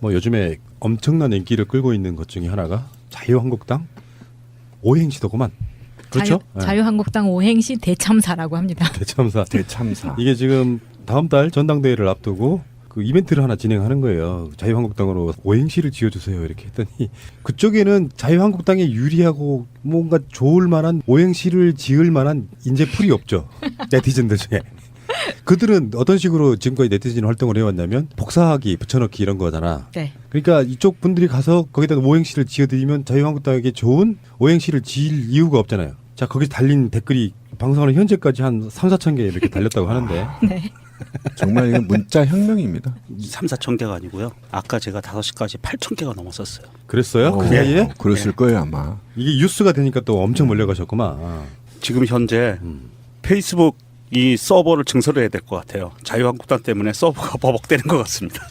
뭐 요즘에 엄청난 인기를 끌고 있는 것 중에 하나가 자유한국당 오행시더구만. 그렇죠? 자유한국당 오행시 대참사라고 합니다. 대참사. 대참사. 이게 지금 다음 달 전당대회를 앞두고 그 이벤트를 하나 진행하는 거예요. 자유한국당으로 오행시를 지어주세요. 이렇게 했더니 그쪽에는 자유한국당에 유리하고 뭔가 좋을 만한 오행시를 지을 만한 인재풀이 없죠. 네티즌들 중에. 그들은 어떤 식으로 지금까지 네티즌 활동을 해왔냐면 복사하기, 붙여넣기 이런 거잖아. 네. 그러니까 이쪽 분들이 가서 거기다 오행시를 지어드리면 자유한국당에게 좋은 오행시를 지을 이유가 없잖아요. 자, 거기 달린 댓글이 방송하는 현재까지 한 3, 4천 개 이렇게 달렸다고 하는데. 네. 정말 이건 문자 혁명입니다. 3, 4천 개가 아니고요. 아까 제가 5시까지 8천 개가 넘었었어요. 그랬어요? 그 사이에? 그랬을 거예요 아마. 이게 뉴스가 되니까 또 엄청 몰려가셨구만. 지금 현재 페이스북 이 서버를 증설을 해야 될 것 같아요. 자유한국당 때문에 서버가 버벅대는 것 같습니다.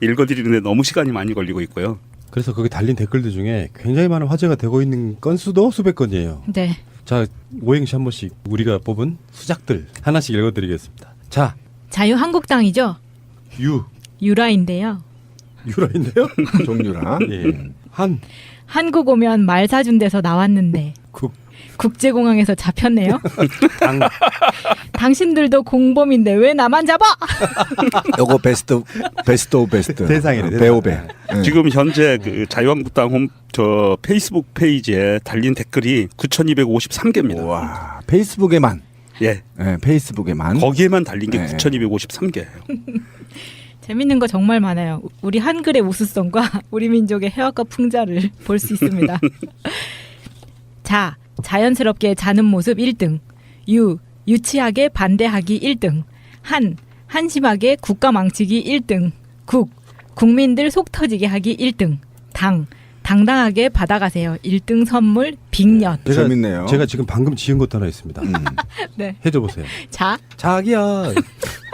읽어드리는데 너무 시간이 많이 걸리고 있고요. 그래서 거기 달린 댓글들 중에 굉장히 많은 화제가 되고 있는 건수도 수백 건이에요. 네. 자, 오행시 한 번씩 우리가 뽑은 수작들 하나씩 읽어드리겠습니다. 자, 자유한국당이죠. 유라인데요. 종류라. 예. 한국 오면 말 사준 데서 나왔는데 국제공항에서 잡혔네요. 당신들도 공범인데 왜 나만 잡아? 요거 베스트 오브 베스트. 세상이네. 배우배. 지금 현재 그 자유한국당 저 페이스북 페이지에 달린 댓글이 9,253개입니다. 와, 페이스북에만. 예. 네, 페이스북에만. 거기에만 달린 게 네. 9,253개예요. 재밌는 거 정말 많아요. 우리 한글의 우수성과 우리 민족의 해학과 풍자를 볼 수 있습니다. 자, 자연스럽게 자는 모습 1등. 유치하게 반대하기 1등. 한심하게 국가 망치기 1등. 국민들 속 터지게 하기 1등. 당당하게 받아가세요. 1등 선물 빅년. 재밌네요. 제가 지금 방금 지은 것도 하나 있습니다. 네. 해줘 보세요. 자기야.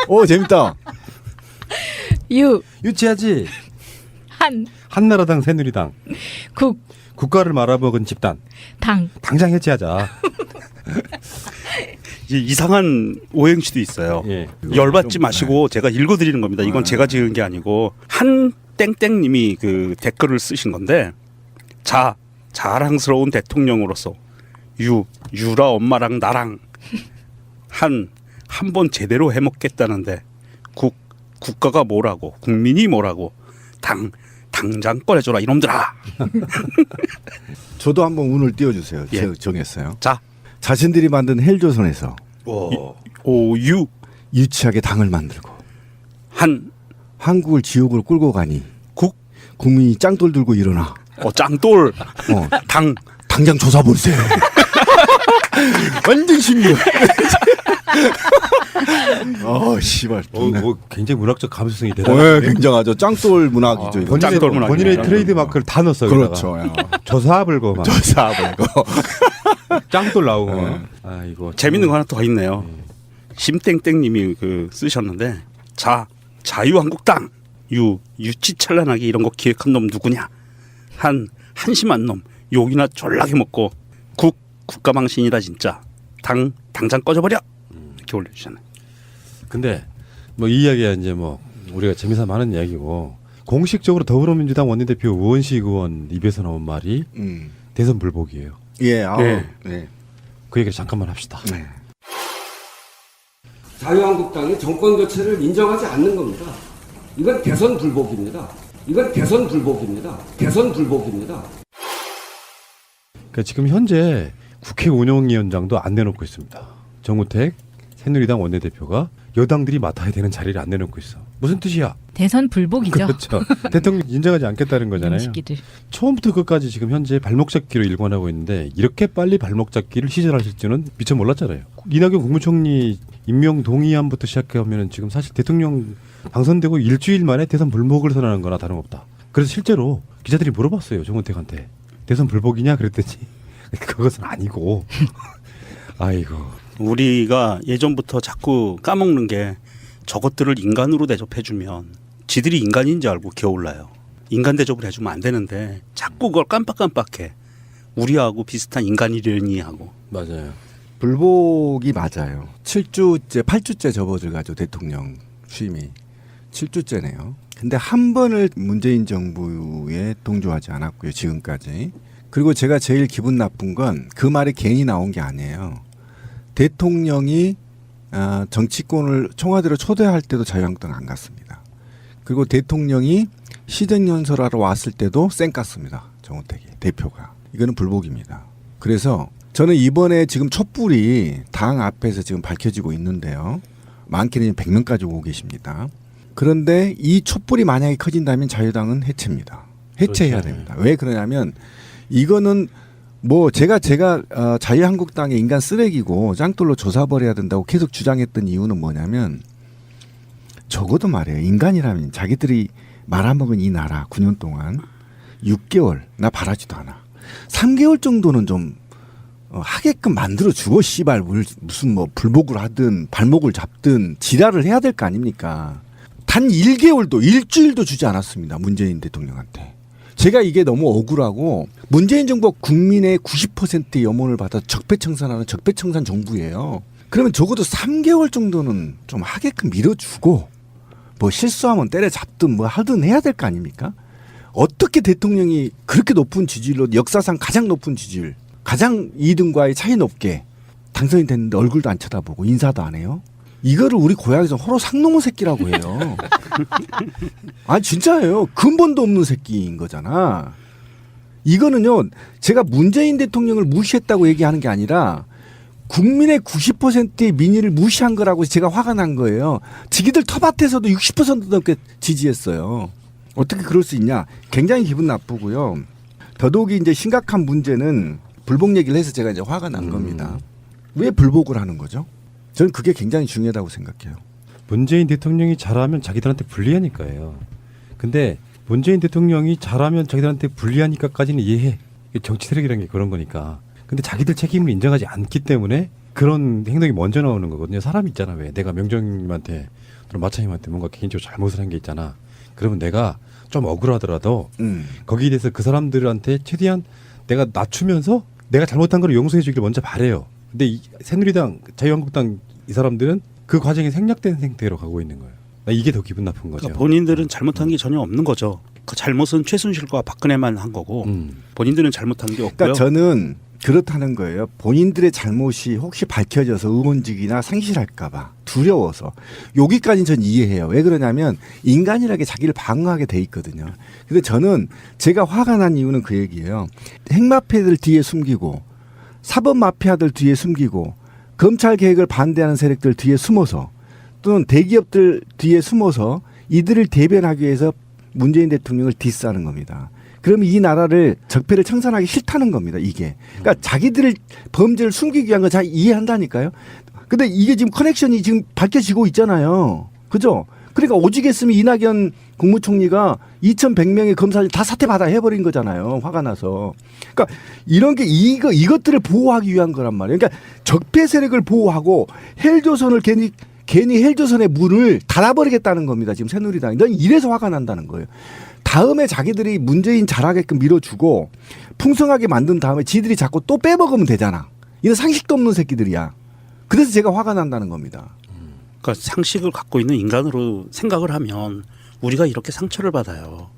오, 재밌다. 유치하지. 한나라당 새누리당. 국가를 말아먹은 집단. 당장 해체하자. 이상한 오행시도 있어요. 예. 열받지 마시고 제가 읽어드리는 겁니다. 이건 제가 지은 게 아니고 한 땡땡님이 그 댓글을 쓰신 건데 자랑스러운 대통령으로서 유라 엄마랑 나랑 한 번 제대로 해먹겠다는데 국가가 뭐라고 국민이 뭐라고 당장 꺼내줘라 이놈들아. 저도 한번 운을 띄워주세요. 예. 제가 정했어요. 자, 자신들이 만든 헬조선에서 유치하게 당을 만들고 한국을 지옥으로 끌고 가니 국민이 짱돌 들고 일어나. 짱돌. 당장 조사 보세요. 완전 신기해. 씨발. 뭐 굉장히 문학적 감수성이 네, 대단해요. 굉장하죠. 짱돌 문학이죠. 이거. 짱돌 문학이네. 본인의 트레이드 마크를 다 넣었어요. 그렇죠. 조사불고 막 조사불고. 짱돌 나오고. 이거 재밌는 거 하나 더 있네요. 심땡땡님이 그 쓰셨는데 자유한국당 유치찬란하게 이런 거 기획한 놈 누구냐? 한심한 놈 욕이나 졸라게 먹고 국가망신이다 진짜. 당장 꺼져버려. 이렇게 올려주잖아요. 근데 뭐 이 이야기야 이제 뭐 우리가 재미삼아 하는 이야기고 공식적으로 더불어민주당 원내대표 우원식 의원 입에서 나온 말이 대선 불복이에요. 예. 네. 그 얘기를 잠깐만 합시다. 네. 자유한국당이 정권 교체를 인정하지 않는 겁니다. 이건 대선 불복입니다. 그러니까 지금 현재 국회 운영위원장도 안 내놓고 있습니다. 정우택 새누리당 원내대표가 여당들이 맡아야 되는 자리를 안 내놓고 있어. 무슨 뜻이야? 대선 불복이죠. 그렇죠. 대통령 인정하지 않겠다는 거잖아요. 시기들. 처음부터 끝까지 지금 현재 발목 잡기로 일관하고 있는데 이렇게 빨리 발목 잡기를 시전하실 줄은 미처 몰랐잖아요. 이낙연 국무총리 임명 동의안부터 시작하면 지금 사실 대통령 당선되고 일주일 만에 대선 불복을 선언한 거나 다름없다. 그래서 실제로 기자들이 물어봤어요. 정우택한테. 대선 불복이냐 그랬더니 그것은 아니고. 아이고. 우리가 예전부터 자꾸 까먹는 게 저것들을 인간으로 대접해주면 지들이 인간인지 알고 기어올라요. 인간 대접을 해주면 안 되는데 자꾸 그걸 깜빡깜빡해. 우리하고 비슷한 인간이려니 하고. 맞아요. 불복이 맞아요. 7주째 8주째 접어들가지고 대통령 취임이 7주째네요. 근데 한 번을 문재인 정부에 동조하지 않았고요. 지금까지. 그리고 제가 제일 기분 나쁜 건 그 말이 괜히 나온 게 아니에요. 대통령이 정치권을 청와대로 초대할 때도 자유한국당 안 갔습니다. 그리고 대통령이 시정연설하러 왔을 때도 쌩 깠습니다. 정우택이 대표가. 이거는 불복입니다. 그래서 저는 이번에 지금 촛불이 당 앞에서 지금 밝혀지고 있는데요. 많게는 100명까지 오고 계십니다. 그런데 이 촛불이 만약에 커진다면 자유당은 해체입니다. 해체해야 그렇죠. 됩니다. 왜 그러냐면 이거는 뭐 제가 자유한국당의 인간 쓰레기고 짱돌로 조사버려야 된다고 계속 주장했던 이유는 뭐냐면 적어도 말이에요. 인간이라면 자기들이 말아먹은 이 나라 9년 동안 6개월 나 바라지도 않아. 3개월 정도는 좀 하게끔 만들어 주고 씨발 무슨 뭐 불복을 하든 발목을 잡든 지랄을 해야 될 거 아닙니까? 단 1개월도 일주일도 주지 않았습니다. 문재인 대통령한테. 제가 이게 너무 억울하고 문재인 정부가 국민의 90%의 염원을 받아 적폐청산하는 적폐청산 정부예요. 그러면 적어도 3개월 정도는 좀 하게끔 밀어주고 뭐 실수하면 때려잡든 뭐 하든 해야 될 거 아닙니까? 어떻게 대통령이 그렇게 높은 지지율로 역사상 가장 높은 지지율 가장 2등과의 차이 높게 당선이 됐는데 얼굴도 안 쳐다보고 인사도 안 해요? 이거를 우리 고향에서 호로 상놈의 새끼라고 해요. 아 진짜예요. 근본도 없는 새끼인 거잖아. 이거는요. 제가 문재인 대통령을 무시했다고 얘기하는 게 아니라 국민의 90%의 민의를 무시한 거라고 제가 화가 난 거예요. 지기들 텃밭에서도 60% 넘게 지지했어요. 어떻게 그럴 수 있냐. 굉장히 기분 나쁘고요. 더더욱이 이제 심각한 문제는 불복 얘기를 해서 제가 이제 화가 난 겁니다. 왜 불복을 하는 거죠? 저는 그게 굉장히 중요하다고 생각해요. 문재인 대통령이 잘하면 자기들한테 불리하니까요. 근데 문재인 대통령이 잘하면 자기들한테 불리하니까까지는 이해해. 정치 세력이라는 게 그런 거니까. 근데 자기들 책임을 인정하지 않기 때문에 그런 행동이 먼저 나오는 거거든요. 사람이 있잖아. 왜 내가 명정님한테 또는 마차님한테 뭔가 개인적으로 잘못을 한 게 있잖아. 그러면 내가 좀 억울하더라도 거기에 대해서 그 사람들한테 최대한 내가 낮추면서 내가 잘못한 걸 용서해 주기를 먼저 바래요. 근데 이 새누리당, 자유한국당 이 사람들은 그 과정이 생략된 상태로 가고 있는 거예요. 나 이게 더 기분 나쁜 거죠. 그러니까 본인들은 잘못한 게 전혀 없는 거죠. 그 잘못은 최순실과 박근혜만 한 거고 본인들은 잘못한 게 없고요. 그러니까 저는 그렇다는 거예요. 본인들의 잘못이 혹시 밝혀져서 의원직이나 상실할까 봐 두려워서 여기까지는 전 이해해요. 왜 그러냐면 인간이라게 자기를 방어하게 돼 있거든요. 근데 저는 제가 화가 난 이유는 그 얘기예요. 핵마피아들 뒤에 숨기고 사법마피아들 뒤에 숨기고 검찰 개혁을 반대하는 세력들 뒤에 숨어서 또는 대기업들 뒤에 숨어서 이들을 대변하기 위해서 문재인 대통령을 디스하는 겁니다. 그러면 이 나라를 적폐를 청산하기 싫다는 겁니다. 이게. 그러니까 자기들을 범죄를 숨기기 위한 거 잘 이해한다니까요. 근데 이게 지금 커넥션이 지금 밝혀지고 있잖아요. 그죠? 그러니까 오죽했으면 이낙연 국무총리가 2,100명의 검사를 다 사퇴받아 해버린 거잖아요. 화가 나서. 그러니까 이런 게 이것들을 보호하기 위한 거란 말이에요. 그러니까 적폐 세력을 보호하고 헬조선을 괜히 헬조선의 문을 닫아버리겠다는 겁니다. 지금 새누리당이. 넌 이래서 화가 난다는 거예요. 다음에 자기들이 문재인 잘하게끔 밀어주고 풍성하게 만든 다음에 지들이 자꾸 또 빼먹으면 되잖아. 이런 상식도 없는 새끼들이야. 그래서 제가 화가 난다는 겁니다. 그러니까 상식을 갖고 있는 인간으로 생각을 하면 우리가 이렇게 상처를 받아요.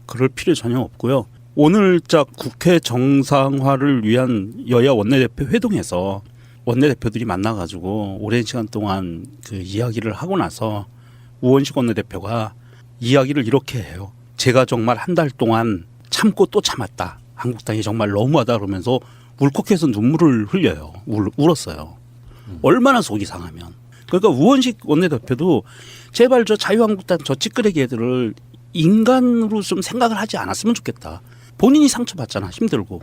그럴 필요 전혀 없고요. 오늘자 국회 정상화를 위한 여야 원내대표 회동에서 원내대표들이 만나가지고 오랜 시간 동안 그 이야기를 하고 나서 우원식 원내대표가 이야기를 이렇게 해요. 제가 정말 한 달 동안 참고 또 참았다. 한국당이 정말 너무하다 그러면서 울컥해서 눈물을 흘려요. 울었어요. 얼마나 속이 상하면. 그러니까 우원식 원내대표도 제발 저 자유한국당 저 찌끄레기 애들을 인간으로 좀 생각을 하지 않았으면 좋겠다. 본인이 상처받잖아. 힘들고.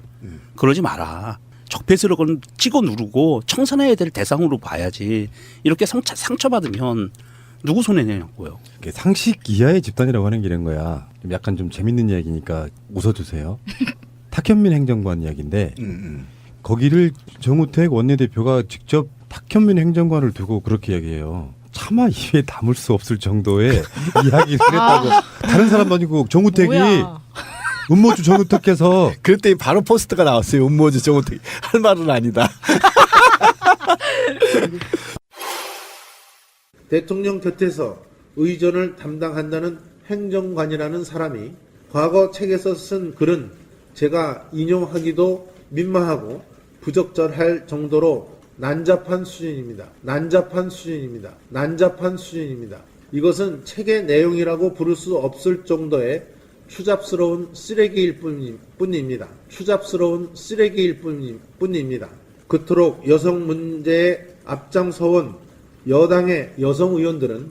그러지 마라. 적폐세력은 찍어 누르고 청산해야 될 대상으로 봐야지. 이렇게 상처받으면 누구 손해 내냐고요. 상식 이하의 집단이라고 하는 게 이런 거야. 좀 약간 좀 재밌는 이야기니까 웃어주세요. 탁현민 행정관 이야기인데 거기를 정우택 원내대표가 직접 탁현민 행정관을 두고 그렇게 이야기해요. 차마 입에 담을 수 없을 정도의 이야기를 했다고. 다른 사람 아니고 정우택이 뭐야. 음모주 정우택께서 그때 바로 포스트가 나왔어요. 음모주 정우택. 할 말은 아니다. 대통령 곁에서 의전을 담당한다는 행정관이라는 사람이 과거 책에서 쓴 글은 제가 인용하기도 민망하고 부적절할 정도로 난잡한 수준입니다. 난잡한 수준입니다. 난잡한 수준입니다. 이것은 책의 내용이라고 부를 수 없을 정도의 추잡스러운 쓰레기일 뿐입니다. 추잡스러운 쓰레기일 뿐입니다. 그토록 여성 문제에 앞장서온 여당의 여성 의원들은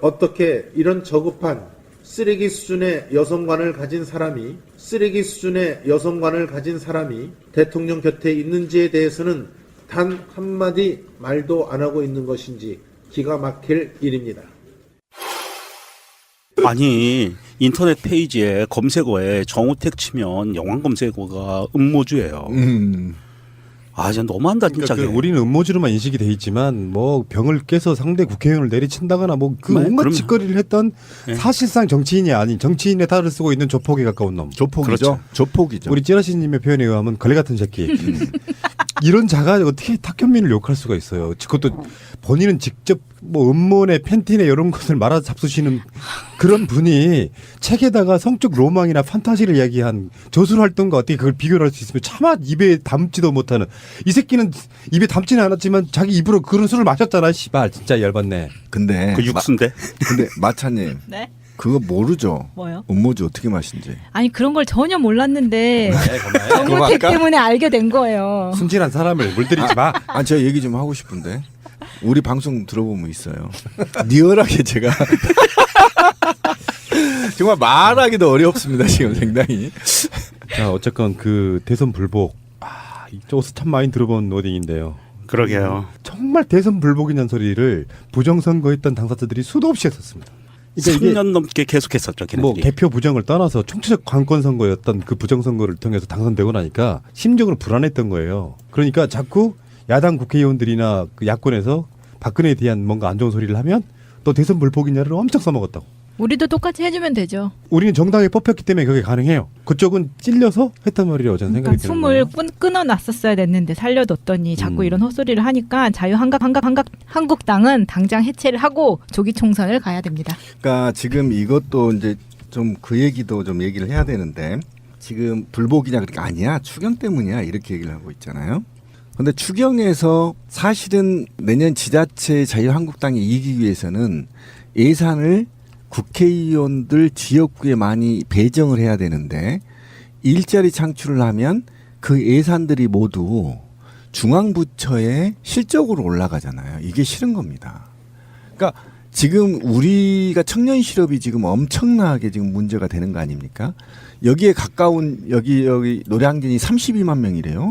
어떻게 이런 저급한 쓰레기 수준의 여성관을 가진 사람이 대통령 곁에 있는지에 대해서는 단 한마디 말도 안 하고 있는 것인지 기가 막힐 일입니다. 아니 인터넷 페이지에 검색어에 정우택 치면 영화 검색어가 음모주예요. 아 진짜 너무한다 진짜. 그러니까 우리는 음모주로만 인식이 돼 있지만 뭐 병을 깨서 상대 국회의원을 내리친다거나 뭐 그 네, 온갖 그럼요. 짓거리를 했던 네. 사실상 정치인이 아닌 정치인의 탈을 쓰고 있는 조폭에 가까운 놈. 조폭이죠. 그렇죠. 조폭이죠. 우리 찌라시님의 표현에 의하면 걸레 같은 새끼. 이런 자가 어떻게 탁현민을 욕할 수가 있어요. 그것도 본인은 직접 뭐 음모네 팬티네 이런 것을 말아 잡수시는 그런 분이 책에다가 성적 로망이나 판타지를 이야기한 저술 활동과 어떻게 그걸 비교를 할 수 있으면 차마 입에 담지도 못하는 이 새끼는 입에 담지는 않았지만 자기 입으로 그런 술을 마셨잖아. 씨발 진짜 열받네. 근데 그 육수인데. 근데 마차님 네? 그거 모르죠. 뭐요? 음모주 어떻게 마신지. 아니 그런 걸 전혀 몰랐는데 그거 정우택 아까? 때문에 알게 된 거예요. 순진한 사람을 물들이지 마. 아 제가 얘기 좀 하고 싶은데 우리 방송 들어보면 있어요. 리얼하게 제가 정말 말하기도 어렵습니다 지금 상당히. 자 어쨌건 그 대선 불복 이쪽에서 참 많이 들어본 워딩인데요. 그러게요. 정말 대선 불복이라는 소리를 부정선거했던 당사자들이 수도 없이 했었습니다. 그러니까 이게 3년 넘게 계속했었죠. 걔네들이. 뭐 개표 부정을 떠나서 총체적 관권 선거였던 그 부정 선거를 통해서 당선되고 나니까 심적으로 불안했던 거예요. 그러니까 자꾸 야당 국회의원들이나 그 야권에서 박근혜에 대한 뭔가 안 좋은 소리를 하면 또 대선 불복이냐를 엄청 써먹었다고. 우리도 똑같이 해주면 되죠. 우리는 정당에 뽑혔기 때문에 그게 가능해요. 그쪽은 찔려서 했단 말이라고 저는 그러니까 생각이 드는 숨을 거예요. 끊어놨었어야 됐는데 살려뒀더니 자꾸 음. 이런 헛소리를 하니까 한국당은 당장 해체를 하고 조기 총선을 가야 됩니다. 그러니까 지금 이것도 이제 좀 그 얘기도 좀 얘기를 해야 되는데 지금 불복이냐 그러니까 아니야 추경 때문이야 이렇게 얘기를 하고 있잖아요. 그런데 추경에서 사실은 내년 지자체 자유한국당이 이기기 위해서는 예산을 국회의원들 지역구에 많이 배정을 해야 되는데 일자리 창출을 하면 그 예산들이 모두 중앙부처에 실적으로 올라가잖아요. 이게 싫은 겁니다. 그러니까 지금 우리가 청년 실업이 지금 엄청나게 지금 문제가 되는 거 아닙니까? 여기에 가까운 여기 노량진이 32만 명이래요.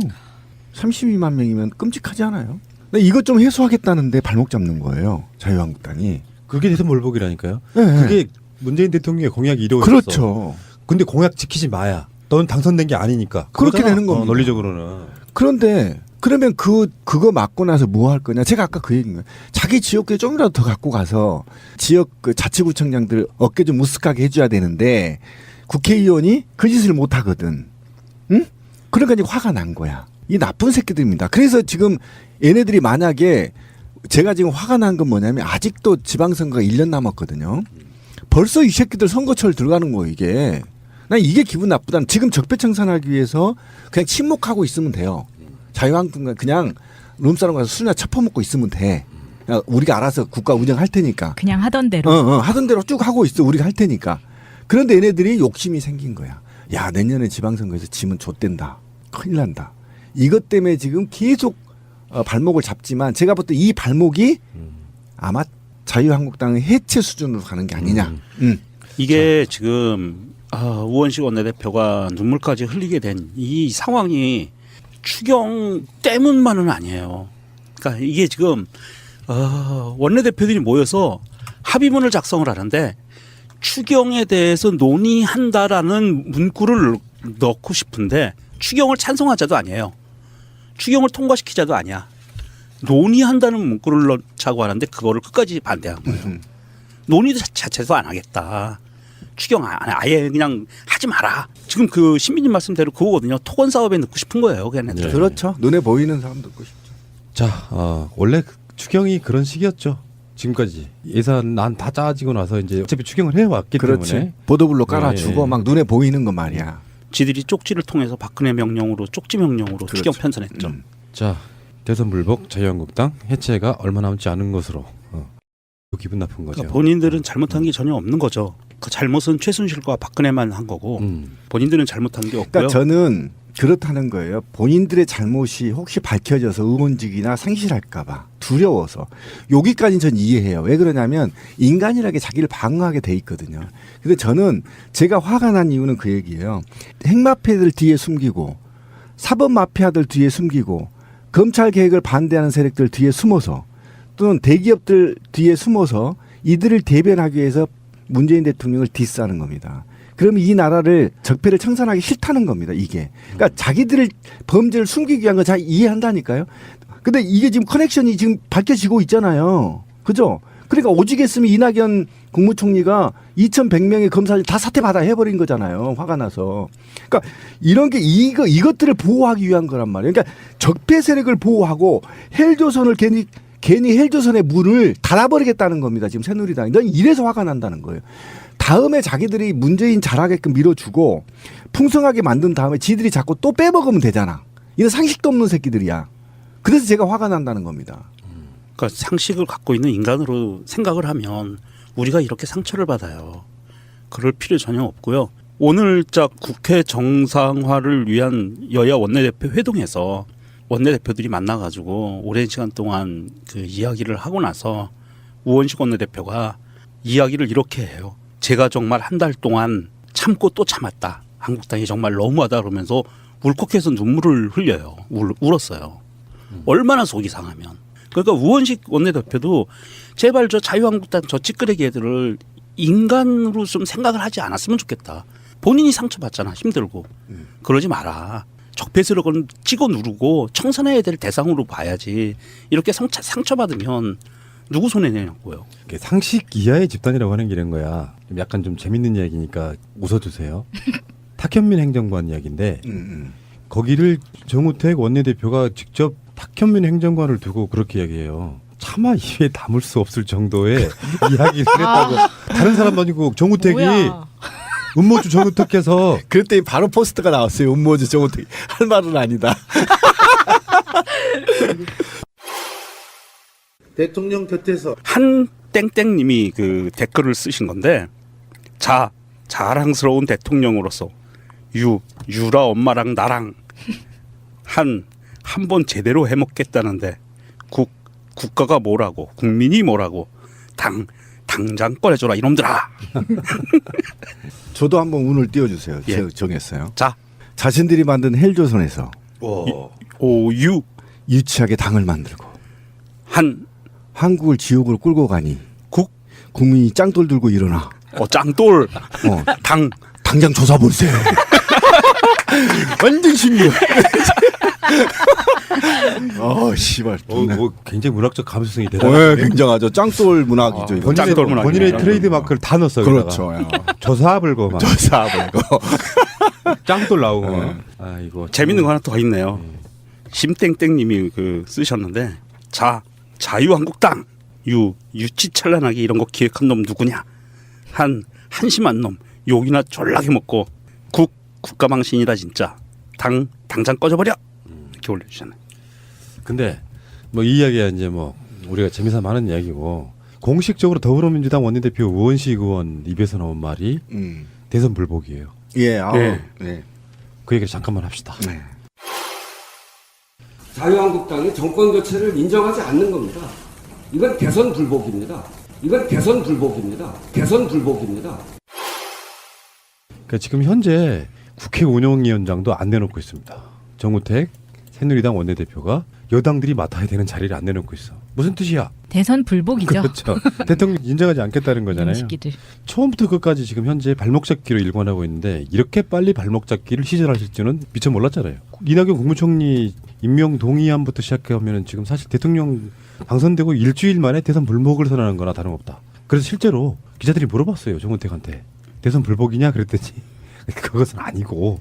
32만 명이면 끔찍하지 않아요? 근데 이것 좀 해소하겠다는데 발목 잡는 거예요. 자유한국당이. 그게 대선 불복이라니까요. 네. 그게 문재인 대통령의 공약이 이루어졌어. 그렇죠. 근데 공약 지키지 마야. 너는 당선된 게 아니니까. 그렇게 그거잖아. 되는 겁니다. 논리적으로는. 그런데 그러면 그거 맞고 나서 뭐 할 거냐? 제가 아까 그 얘기인 거예요. 자기 지역구에 좀이라도 더 갖고 가서 지역 그 자치구청장들 어깨 좀 무쓱하게 해줘야 되는데 국회의원이 그 짓을 못 하거든. 응? 그러니까 이제 화가 난 거야. 이 나쁜 새끼들입니다. 그래서 지금 얘네들이 만약에 제가 지금 화가 난 건 뭐냐면 아직도 지방선거가 1년 남았거든요. 벌써 이 새끼들 선거철 들어가는 거예요, 이게. 난 이게 기분 나쁘다. 지금 적폐청산하기 위해서 그냥 침묵하고 있으면 돼요. 자유한국당 그냥 룸사롱 가서 술이나 처퍼먹고 있으면 돼. 그냥 우리가 알아서 국가 운영할 테니까. 그냥 하던 대로. 하던 대로 쭉 하고 있어. 우리가 할 테니까. 그런데 얘네들이 욕심이 생긴 거야. 야, 내년에 지방선거에서 지면 좆된다. 큰일 난다. 이것 때문에 지금 계속 발목을 잡지만 제가 볼 때 이 발목이 아마 자유한국당의 해체 수준으로 가는 게 아니냐. 이게 지금 우원식 원내대표가 눈물까지 흘리게 된 이 상황이 추경 때문만은 아니에요. 그러니까 이게 지금 원내대표들이 모여서 합의문을 작성을 하는데 추경에 대해서 논의한다라는 문구를 넣고 싶은데 추경을 찬성하자도 아니에요. 추경을 통과시키자도 아니야. 논의한다는 문구를 넣자고 하는데 그거를 끝까지 반대한 거예요. 논의도 자체도 안 하겠다. 추경 아예 그냥 하지 마라. 지금 그 신민님 말씀대로 그거거든요. 토건 사업에 넣고 싶은 거예요. 걔네들. 네. 그렇죠. 눈에 보이는 사람 듣고 싶죠. 자, 원래 추경이 그런 식이었죠. 지금까지 예산안 다 짜지고 나서 이제 어차피 추경을 해왔기 그렇지. 때문에 보도블록 깔아주고 네. 막 눈에 보이는 거 말이야. 지들이 쪽지를 통해서 박근혜 명령으로 쪽지 명령으로 그렇죠. 추경 편성했죠. 자 대선 불복 자유한국당 해체가 얼마 남지 않은 것으로 기분 나쁜 거죠. 그러니까 본인들은 잘못한 게 전혀 없는 거죠. 그 잘못은 최순실과 박근혜만 한 거고 본인들은 잘못한 게 없고요. 그러니까 저는 그렇다는 거예요. 본인들의 잘못이 혹시 밝혀져서 의원직이나 상실할까봐 두려워서 여기까지는 전 이해해요. 왜 그러냐면 인간이라는 게 자기를 방어하게 돼 있거든요. 근데 저는 제가 화가 난 이유는 그 얘기예요. 핵마피아들 뒤에 숨기고 사법마피아들 뒤에 숨기고 검찰 개혁을 반대하는 세력들 뒤에 숨어서 또는 대기업들 뒤에 숨어서 이들을 대변하기 위해서 문재인 대통령을 디스하는 겁니다. 그럼 이 나라를 적폐를 청산하기 싫다는 겁니다. 이게. 그러니까 자기들을 범죄를 숨기기 위한 거 잘 이해한다니까요. 근데 이게 지금 커넥션이 지금 밝혀지고 있잖아요. 그죠? 그러니까 오직했으면 이낙연 국무총리가 2,100명의 검사를 다 사퇴받아 해버린 거잖아요. 화가 나서. 그러니까 이런 게 이것들을 보호하기 위한 거란 말이에요. 그러니까 적폐 세력을 보호하고 헬조선을 괜히 헬조선의 문을 닫아버리겠다는 겁니다. 지금 새누리당이. 넌 이래서 화가 난다는 거예요. 다음에 자기들이 문재인 잘하게끔 밀어주고 풍성하게 만든 다음에 지들이 자꾸 또 빼먹으면 되잖아. 이런 상식도 없는 새끼들이야. 그래서 제가 화가 난다는 겁니다. 그러니까 상식을 갖고 있는 인간으로 생각을 하면 우리가 이렇게 상처를 받아요. 그럴 필요 전혀 없고요. 오늘자 국회 정상화를 위한 여야 원내대표 회동에서 원내대표들이 만나가지고 오랜 시간 동안 그 이야기를 하고 나서 우원식 원내대표가 이야기를 이렇게 해요. 제가 정말 한 달 동안 참고 또 참았다. 한국당이 정말 너무하다 그러면서 울컥해서 눈물을 흘려요. 울었어요. 얼마나 속이 상하면. 그러니까 우원식 원내대표도 제발 저 자유한국당 저 찌끄레기 애들을 인간으로 좀 생각을 하지 않았으면 좋겠다. 본인이 상처받잖아. 힘들고. 그러지 마라. 적폐세력은 찍어 누르고 청산해야 될 대상으로 봐야지. 이렇게 상처받으면 누구 손해 내냐고요. 상식 이하의 집단이라고 하는 게 이런 거야. 좀 약간 좀 재밌는 이야기니까 웃어주세요. 탁현민 행정관 이야기인데 거기를 정우택 원내대표가 직접 탁현민 행정관을 두고 그렇게 이야기해요. 차마 입에 담을 수 없을 정도의 이야기를 했다고. 다른 사람도 아니고 정우택이 뭐야. 음모주 정우택께서 그랬더니 바로 포스트가 나왔어요. 음모주 정우택. 할 말은 아니다. 대통령 곁에서 한 땡땡님이 그 댓글을 쓰신 건데 자랑스러운 대통령으로서 유라 엄마랑 나랑 한 번 제대로 해먹겠다는데 국가가 뭐라고 국민이 뭐라고 당장 꺼내줘라 이놈들아. 저도 한번 운을 띄워주세요. 예. 제가 정했어요. 자 자신들이 만든 헬조선에서 오유 유치하게 당을 만들고 한국을 지옥으로 끌고 가니 국민이 짱돌 들고 일어나. 짱돌 당장 조사보세요. 완전 신기해. 씨발. 뭐 굉장히 문학적 감수성이 네, 대단해요. 굉장하죠. 짱돌 문학이죠. 이거. 짱돌 문학이네요. 본인의 트레이드 마크를 다 넣었어요. 그렇죠. 조사불고 막 조사보고. 짱돌 나오고 막. 아 이거 재밌는 거 하나 더 있네요. 심땡땡님이 그 쓰셨는데 자유한국당 유치찬란하게 이런 거 기획한 놈 누구냐? 한심한 놈 욕이나 졸라게 먹고 국가망신이다 진짜. 당장 꺼져버려. 이렇게 올려주잖아요. 근데 뭐 이 이야기야 이제 뭐 우리가 재미삼아 하는 이야기고 공식적으로 더불어민주당 원내대표 우원식 의원 입에서 나온 말이 대선 불복이에요. 예. 네. 그 얘기를 잠깐만 합시다. 네. 자유한국당이 정권 교체를 인정하지 않는 겁니다. 이건 대선 불복입니다. 그러니까 지금 현재 국회 운영위원장도 안 내놓고 있습니다. 정우택 새누리당 원내대표가 여당들이 맡아야 되는 자리를 안 내놓고 있어. 무슨 뜻이야? 대선 불복이죠. 그렇죠. 대통령 인정하지 않겠다는 거잖아요. 시기들. 처음부터 끝까지 지금 현재 발목 잡기로 일관하고 있는데 이렇게 빨리 발목 잡기를 시전하실 줄은 미처 몰랐잖아요. 이낙연 국무총리 임명 동의안부터 시작하면은 지금 사실 대통령 당선되고 일주일 만에 대선 불복을 선언한 거나 다름없다. 그래서 실제로 기자들이 물어봤어요. 정우택한테. 대선 불복이냐 그랬더니 그것은 아니고.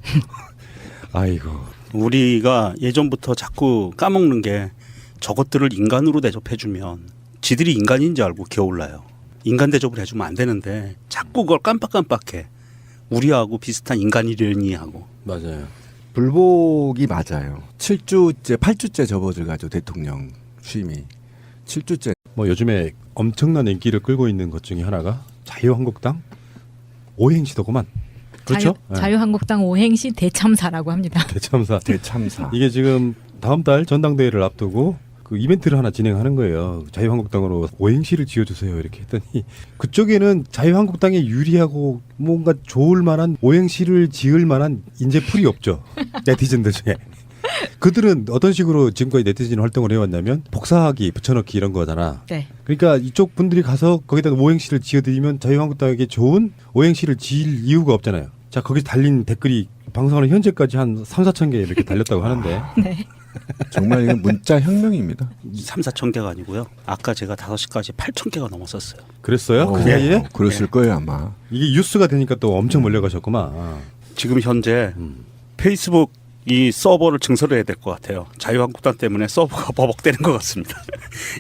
아이고. 우리가 예전부터 자꾸 까먹는 게 저것들을 인간으로 대접해주면 지들이 인간인 줄 알고 기어올라요. 인간 대접을 해주면 안 되는데 자꾸 그걸 깜빡깜빡해. 우리하고 비슷한 인간이려니 하고. 맞아요. 불복이 맞아요. 7주째, 8주째 접어들가지고 대통령 취임이 7주째. 뭐 요즘에 엄청난 인기를 끌고 있는 것 중에 하나가 자유한국당 오행시더구만. 그렇죠? 자유한국당 오행시 대참사라고 합니다. 대참사. 대참사. 이게 지금 다음 달 전당대회를 앞두고 그 이벤트를 하나 진행하는 거예요. 자유한국당으로 오행시를 지어주세요. 이렇게 했더니 그쪽에는 자유한국당에 유리하고 뭔가 좋을 만한 오행시를 지을 만한 인재풀이 없죠. 네티즌들 중에. 그들은 어떤 식으로 지금까지 네티즌 활동을 해왔냐면 복사하기, 붙여넣기 이런 거잖아. 네. 그러니까 이쪽 분들이 가서 거기다 오행시를 지어드리면 자유한국당에게 좋은 오행시를 지을 이유가 없잖아요. 자, 거기 달린 댓글이 방송하는 현재까지 한 3, 4천 개 이렇게 달렸다고 하는데 네. 정말 이건 문자 혁명입니다. 3, 4천 개가 아니고요. 아까 제가 5시까지 8천 개가 넘었었어요. 그랬어요? 그 사이에? 그랬을 거예요 아마. 이게 뉴스가 되니까 또 엄청 몰려가셨구만. 지금 현재 페이스북 이 서버를 증설해야 될 것 같아요. 자유한국당 때문에 서버가 버벅대는 것 같습니다.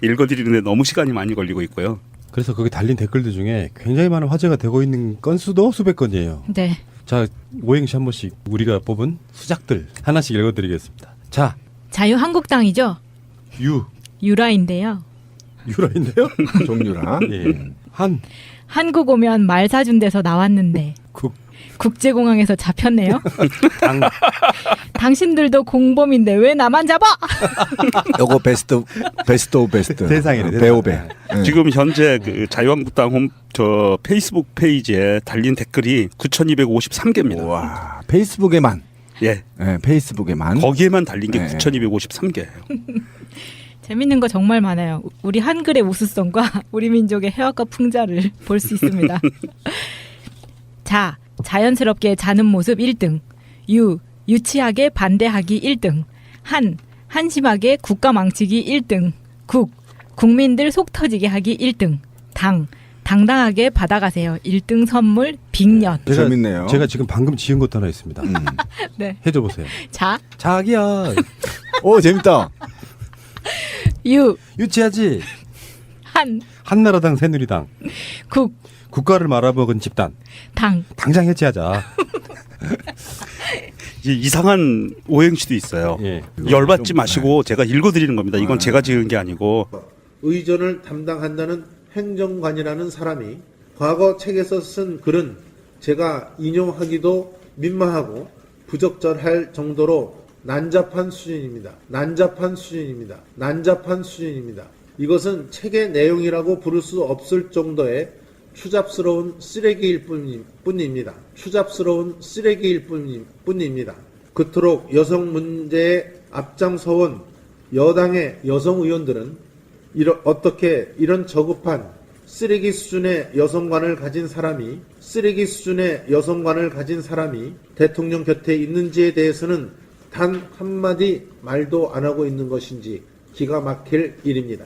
읽어드리는데 너무 시간이 많이 걸리고 있고요. 그래서 거기 달린 댓글들 중에 굉장히 많은 화제가 되고 있는 건수도 수백 건이에요. 네. 자, 오행시 한 번씩 우리가 뽑은 수작들 하나씩 읽어드리겠습니다. 자, 자유한국당이죠. 유라인데요. 유라인데요? 종류라. 예. 한국 오면 말 사준 데서 나왔는데 국, 국제공항에서 잡혔네요. 당, 당신들도 공범인데 왜 나만 잡아? 요거 베스트 오브 베스트. 대상이네, 배우배. 네. 지금 현재 그 자유한국당 저 페이스북 페이지에 달린 댓글이 9,253개입니다. 와 페이스북에만. 예. 네, 페이스북에만. 거기에만 달린 게 네. 9,253개예요. 재밌는 거 정말 많아요. 우리 한글의 우수성과 우리 민족의 해학과 풍자를 볼 수 있습니다. 자, 자연스럽게 자는 모습 1등. 유치하게 반대하기 1등. 한심하게 국가 망치기 1등. 국민들 속 터지게 하기 1등. 당당하게 받아가세요. 1등 선물 빅년. 재밌네요. 제가 지금 방금 지은 것도 하나 있습니다. 네. 해줘 보세요. 자기야. 오 재밌다. 유치하지. 한나라당 새누리당. 국가를 말아먹은 집단. 당장 해체하자. 이상한 오행시도 있어요. 예. 열받지 마시고 제가 읽어드리는 겁니다. 이건 제가 지은 게 아니고. 의전을 담당한다는 행정관이라는 사람이 과거 책에서 쓴 글은 제가 인용하기도 민망하고 부적절할 정도로 난잡한 수준입니다. 이것은 책의 내용이라고 부를 수 없을 정도의 추잡스러운 쓰레기일 뿐입니다. 그토록 여성 문제에 앞장서온 여당의 여성 의원들은 어떻게 이런 저급한 쓰레기 수준의 여성관을 가진 사람이 대통령 곁에 있는지에 대해서는 단 한마디 말도 안 하고 있는 것인지 기가 막힐 일입니다.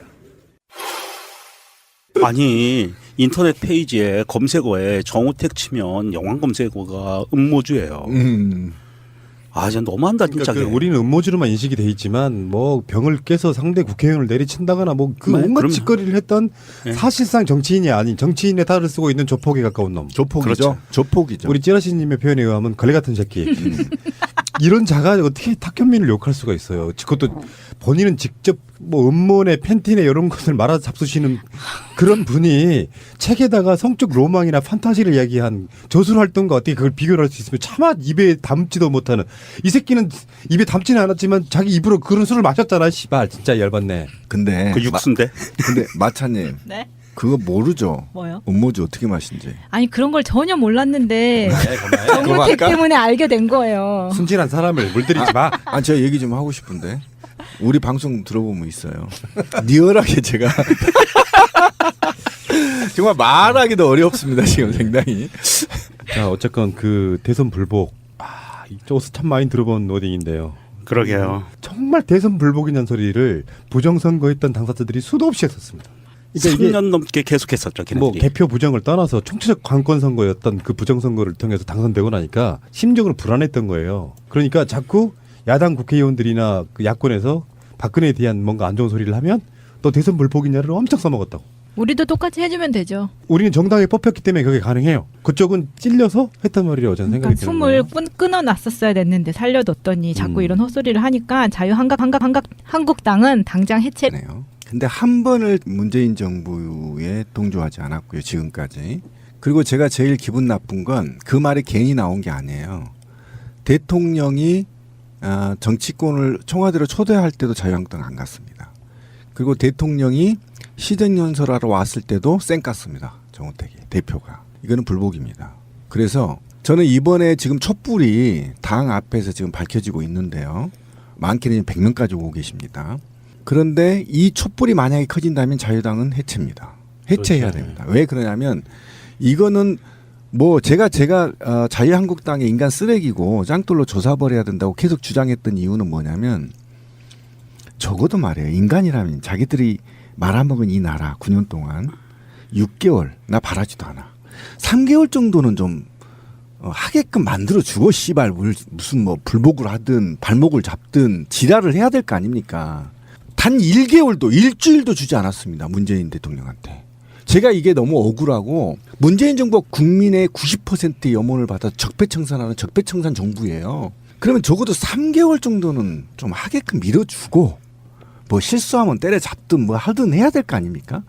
아니 인터넷 페이지에 검색어에 정우택 치면 영화 검색어가 음모주예요. 아 진짜 너무한다 진짜. 그러니까 우리는 음모주로만 인식이 돼 있지만 뭐 병을 깨서 상대 국회의원을 내리친다거나 뭐 그 네, 온갖 그럼- 짓거리를 했던 네. 사실상 정치인이 아닌 정치인의 탈을 쓰고 있는 조폭에 가까운 놈. 조폭이죠. 그렇죠. 조폭이죠. 우리 찌라시님의 표현에 의하면 걸레 같은 새끼. 이런 자가 어떻게 탁현민을 욕할 수가 있어요. 그것도 본인은 직접 뭐 음모네 팬티네 이런 것을 말아 잡수시는 그런 분이 책에다가 성적 로망이나 판타지를 이야기한 저술 활동과 어떻게 그걸 비교를 할 수 있으면 차마 입에 담지도 못하는 이 새끼는 입에 담지는 않았지만 자기 입으로 그런 술을 마셨잖아. 씨발 진짜 열받네. 근데 그 육수인데. 근데 마차님 네? 그거 모르죠. 뭐요? 음모주 어떻게 마신지. 아니 그런 걸 전혀 몰랐는데 그만해. 정우택 때문에 알게 된 거예요. 순진한 사람을 물들이지 마. 아 제가 얘기 좀 하고 싶은데 우리 방송 들어보면 있어요. 리얼하게 제가 정말 말하기도 어렵습니다 지금 상당히. 자 어쨌건 그 대선 불복 이쪽에서 참 많이 들어본 워딩인데요. 그러게요. 정말 대선 불복이냐는 소리를 부정선거했던 당사자들이 수도 없이 했었습니다. 그러니까 3년 넘게 계속했었죠. 걔네들이. 뭐 개표 부정을 떠나서 총체적 관권 선거였던 그 부정 선거를 통해서 당선되고 나니까 심적으로 불안했던 거예요. 그러니까 자꾸 야당 국회의원들이나 그 야권에서 박근혜에 대한 뭔가 안 좋은 소리를 하면 너 대선 불복이냐를 엄청 써먹었다고. 우리도 똑같이 해주면 되죠. 우리는 정당에 뽑혔기 때문에 그게 가능해요. 그쪽은 찔려서 했단 말이에요. 저는 그러니까 생각이 드는 숨을 거예요. 끊어놨었어야 됐는데 살려뒀더니 자꾸 음. 이런 헛소리를 하니까 자유한국당은 당장 해체. 네요. 근데 한 번을 문재인 정부에 동조하지 않았고요. 지금까지. 그리고 제가 제일 기분 나쁜 건 그 말이 괜히 나온 게 아니에요. 대통령이 정치권을 청와대로 초대할 때도 자유한국당 안 갔습니다. 그리고 대통령이 시정연설하러 왔을 때도 쌩 깠습니다. 정우택이 대표가. 이거는 불복입니다. 그래서 저는 이번에 지금 촛불이 당 앞에서 지금 밝혀지고 있는데요. 많게는 100명까지 오고 계십니다. 그런데 이 촛불이 만약에 커진다면 자유당은 해체입니다. 해체해야 그렇죠. 됩니다. 왜 그러냐면 이거는 뭐 제가 자유한국당의 인간 쓰레기고 짱돌로 조사벌해야 된다고 계속 주장했던 이유는 뭐냐면 적어도 말이에요. 인간이라면 자기들이 말아먹은 이 나라 9년 동안 6개월 나 바라지도 않아. 3개월 정도는 좀 하게끔 만들어주고 씨발 무슨 뭐 불복을 하든 발목을 잡든 지랄을 해야 될 거 아닙니까. 단 1개월도 일주일도 주지 않았습니다. 문재인 대통령한테. 제가 이게 너무 억울하고 문재인 정부가 국민의 90%의 염원을 받아 적폐청산하는 적폐청산 정부예요. 그러면 적어도 3개월 정도는 좀 하게끔 밀어주고 뭐 실수하면 때려잡든 뭐 하든 해야 될 거 아닙니까?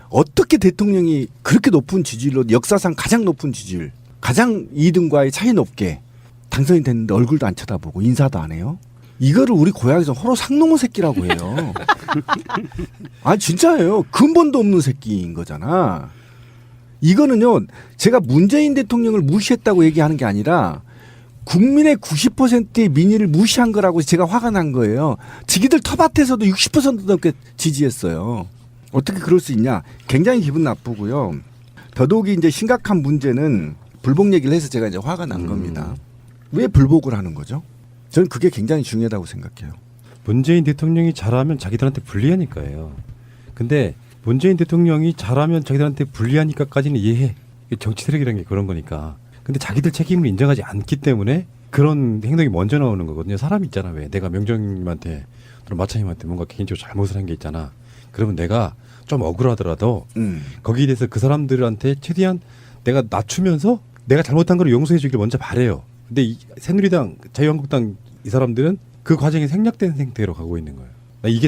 어떻게 대통령이 그렇게 높은 지지율로 역사상 가장 높은 지지율 가장 2등과의 차이 높게 당선이 됐는데 얼굴도 안 쳐다보고 인사도 안 해요? 이거를 우리 고향에서 호로 상놈의 새끼라고 해요. 아 진짜예요. 근본도 없는 새끼인 거잖아. 이거는요. 제가 문재인 대통령을 무시했다고 얘기하는 게 아니라 국민의 90%의 민의를 무시한 거라고 제가 화가 난 거예요. 지기들 텃밭에서도 60% 넘게 지지했어요. 어떻게 그럴 수 있냐. 굉장히 기분 나쁘고요. 더더욱이 이제 심각한 문제는 불복 얘기를 해서 제가 이제 화가 난 겁니다. 왜 불복을 하는 거죠? 저는 그게 굉장히 중요하다고 생각해요. 문재인 대통령이 잘하면 자기들한테 불리하니까요. 근데 문재인 대통령이 잘하면 자기들한테 불리하니까까지는 이해해. 이게 정치 세력이라는 게 그런 거니까. 근데 자기들 책임을 인정하지 않기 때문에 그런 행동이 먼저 나오는 거거든요. 사람 있잖아. 왜 내가 명정님한테 또는 마차님한테 뭔가 개인적으로 잘못을 한 게 있잖아. 그러면 내가 좀 억울하더라도 거기에 대해서 그 사람들한테 최대한 내가 낮추면서 내가 잘못한 걸 용서해 주길 먼저 바래요. 근데 이 새누리당, 자유한국당 이 사람들은 그 과정이 생략된 상태로 가고 있는 거예요. 나 이게 더